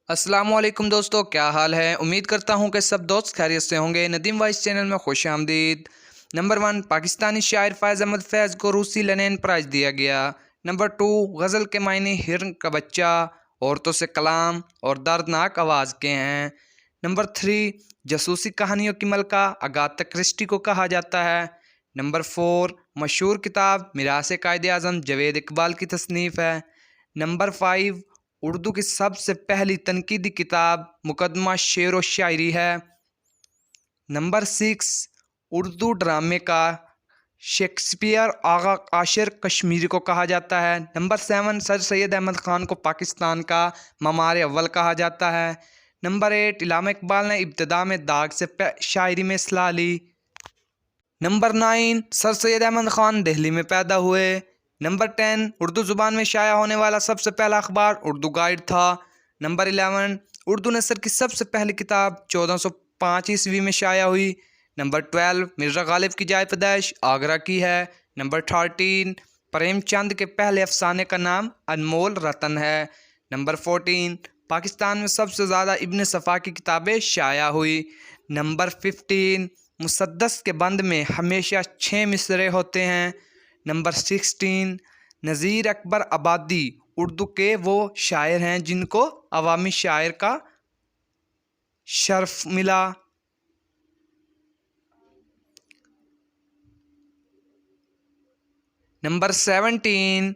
السلام علیکم دوستو، کیا حال ہے؟ امید کرتا ہوں کہ سب دوست خیریت سے ہوں گے۔ ندیم وائس چینل میں خوش آمدید۔ نمبر 1، پاکستانی شاعر فائز احمد فیض کو روسی لینن پرائز دیا گیا۔ نمبر 2، غزل کے معنی ہرن کا بچہ، عورتوں سے کلام اور دردناک آواز کے ہیں۔ نمبر 3، جاسوسی کہانیوں کی ملکہ اگاتھا کرسٹی کو کہا جاتا ہے۔ نمبر 4، مشہور کتاب میراث قائد اعظم جاوید اقبال کی تصنیف ہے۔ نمبر 5، اردو کی سب سے پہلی تنقیدی کتاب مقدمہ شعر و شاعری ہے۔ نمبر 6، اردو ڈرامے کا شیکسپیئر آغا عاشر کشمیری کو کہا جاتا ہے۔ نمبر 7، سر سید احمد خان کو پاکستان کا معمار اول کہا جاتا ہے۔ نمبر 8، علامہ اقبال نے ابتدا میں داغ سے شاعری میں اصلاح لی۔ نمبر 9، سر سید احمد خان دہلی میں پیدا ہوئے۔ نمبر 10، اردو زبان میں شائع ہونے والا سب سے پہلا اخبار اردو گائیڈ تھا۔ نمبر 11، اردو نثر کی سب سے پہلی کتاب 1405 عیسوی میں شائع ہوئی۔ نمبر 12، مرزا غالب کی جائے پیدائش آگرہ کی ہے۔ نمبر 13، پریم چند کے پہلے افسانے کا نام انمول رتن ہے۔ نمبر 14، پاکستان میں سب سے زیادہ ابن صفا کی کتابیں شائع ہوئی۔ نمبر 15، مسدس کے بند میں ہمیشہ 6 مصرعے ہوتے ہیں۔ نمبر 16، نذیر اکبر آبادی اردو کے وہ شاعر ہیں جن کو عوامی شاعر کا شرف ملا۔ نمبر 17،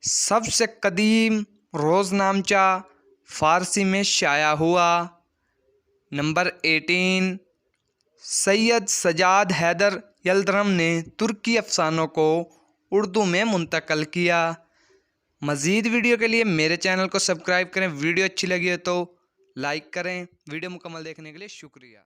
سب سے قدیم روزنامچہ فارسی میں شائع ہوا۔ نمبر 18، سید سجاد حیدر یلدرم نے ترکی افسانوں کو اردو میں منتقل کیا۔ مزید ویڈیو کے لیے میرے چینل کو سبسکرائب کریں۔ ویڈیو اچھی لگی ہے تو لائک کریں۔ ویڈیو مکمل دیکھنے کے لیے شکریہ۔